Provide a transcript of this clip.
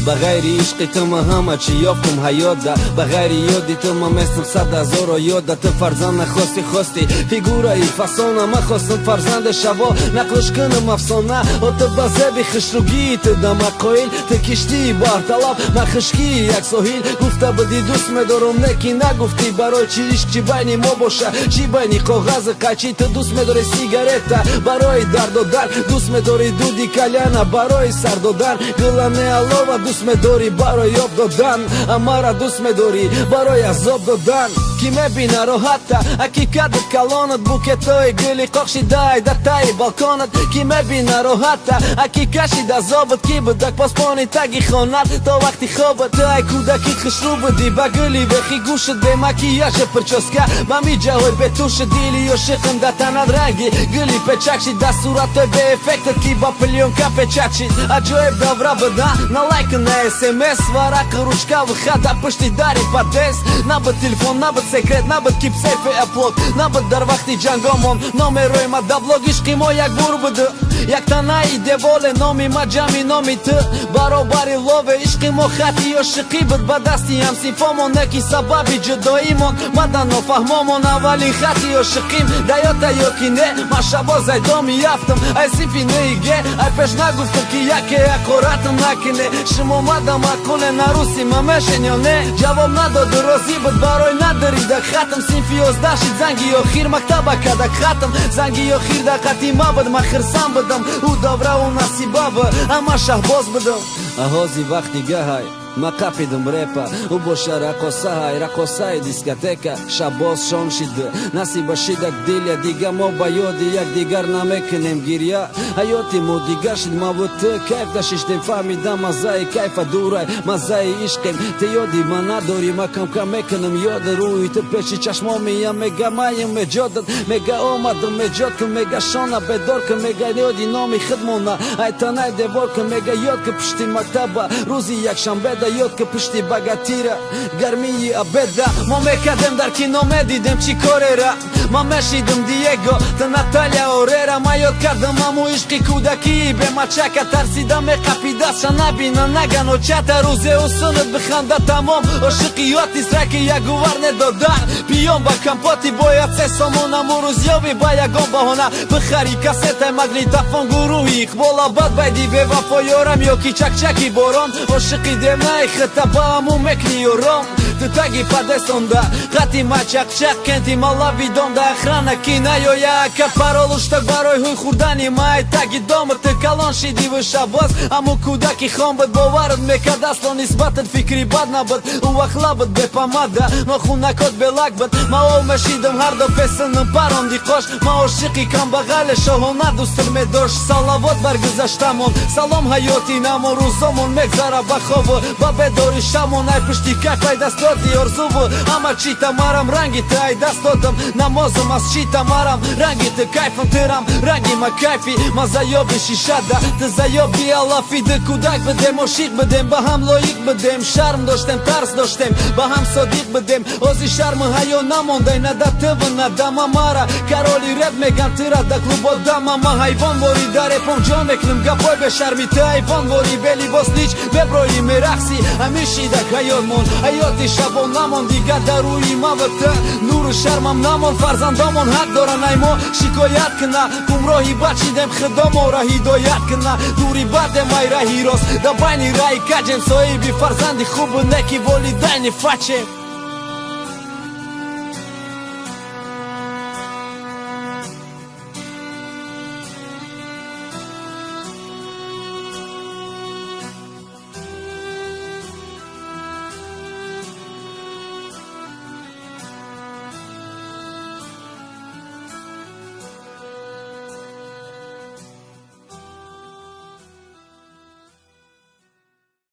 ба ғайри ишқи ту ма ҳама чӣ ёфтум ҳаётда, ба ғайри ёди ту ма местам 100,000 ётда. Ту фарзанд нахости фигураи фасона, ма хостам фарзанде шаво нақлш кунам афсона. О ту ба зеби хушругии ту дама қоил, ту киштии барталаб ма хушкии як соҳил. гуфта буди дӯст медорам неки нагуфтӣ, барои чӣ ишқ чӣ байни мо боша, чӣ байни коғази қачӣ. ту дӯст медори сигарета барои дардодар, дӯст медори дуди каляна барои сар додан. гулане алова дӯст медори барои об додан, амара дӯст медори барои азоб додан. ки мебина роҳатта ҳақиқату калонат, букетои гули қоқшидай да таи балконат. ки мебина роҳатта ҳақиқат шида зобат, ки будак поспони таги хонат то вақти хобат. ту ай кӯдаки хушрӯ будӣ ба гули бехи гӯшат, бе макияжа прическа ба миҷаҳои бетушат. дили ошиқам да танат ранги гули печак шид, да суратои беэффектат ки ба пленка печат шид. аҷоиб давра буда на лайк на смс, варақа ручка вхат да пушти дари подъезд. набуд телефон, набуд секрет, набуд кипсейфи аплод, набуд дар вақти ҷангомон номерои ма да блог. ишқи мо як бур буду, як танаи деволе, номи ма ҷамъи номи ту баробари лове. ишқи мо хати ошиқӣ буд ба дасти ҳамсинфомон, не ки сабаби ҷудоимон мада нофаҳмомон. аввалин хати ошиқим даёта ё ки не, ма шабо зайдоми яфтам ай синфи неиге. ай пеш нагуфтам ки яке ҳақоратам накине, шумо мада мақуле на руси ма мешен ё не. ҷавоб надоду розӣ буд барои надарида хатам, синфи 11 шид занги охир мактаба кадак хатам. занги охир да хати ма буд, ма хирсам будам, ӯ давра ӯ насиба буд, ама шаҳбоз будам. аҳози вақти гаҳай ма қафидум репа, ӯ боша рақосаҳай рақосаи дискотека. шаббоз шом шида насиба шидак диля, дига мо ба ёди якдигар намекунем гирья. ҳаёти мо дигар шид, ма ву ту кайф дашиштем, фаҳмидам маззаи кайфа дурай маззаи ишқем. ту ёди ма надорӣ, ма камкам мекунам ёд рӯи ту пеши чашмо меям, мега маим меҷодат, мега омадам меҷод кун, мега шона бедор кун, мега ёди номи худмона ай танай девор кун, мега ёд ки пушти мактаба рӯзи якшанбе ёд ки пушти багатира гармии абеда. мо мекардем дар кино медидем чӣ корера, ма мешидим диего та наталия орера. ма ёд кардам аму ишқи кӯдакии бемачака, тарсида меқапидаша набина наганочата. рӯзе усунат биханда тамом ошиқи ёти сраки ягувар недодар пиём ба кампоти бояд се сомон. аму рӯз ёви ба ягон баҳона бихари касетай магнитофон гурӯҳи иқболобод. байди бевафо ёрам ё ки чакчаки борон, ошиқи демнай хата ба аму мекни ёром. ту таги падесонда хати ма чақчақ кенти мала видонда, охрана ки наёя акад паролуштак барои ҳуй хӯрдани май таги дома. ту калон шиди ву шабоз, аму кӯдаки хон буд, боварат мекард асло нисбатат фикри бад набуд. ӯ вақт лабуд бепамада нохунакот белак буд, ма ол мешидам ҳарду песанам паронди қош. ма ошиқи камбағале шоҳона дӯстр медошт, салавот бар гузаштамон, салом ҳаёти намо. рӯзомон мегзара ба хобу ба бедори шамон, ай пушти кайф ай дастоди орзуву, ама чӣ тамарам ранги ту ай даст додам. намозам аз чӣ тамарам ранги ту, кайфам тирам ранги ма кайфи. ма заёби шишада ту заёби алафи. ду кӯдак будем ошиқ будем, ба ҳам лоиқ будем, шарм доштем тарс доштем, ба ҳам содиқ будем. ози шарму ҳаё намондай нада туву нада мамара, кароли реп меган тира да клубода. мама ҳайвон вори да репом ҷон мекунам гапой бешарми ту ҳайвон вори белибос лич беброи мерақси. ҳамишидак ҳаётмон ҳаёти шабон намон, дига дар рӯи ма вата нуру шармам намон. фарзандомон ҳақ доран ай мо шикоят кна, гумроҳи бад шидем худомонро ҳидоят кна. дури бадем ай раҳи рост да байни раи каҷем, соҳиби фарзанди хубу не ки волидайни фачем.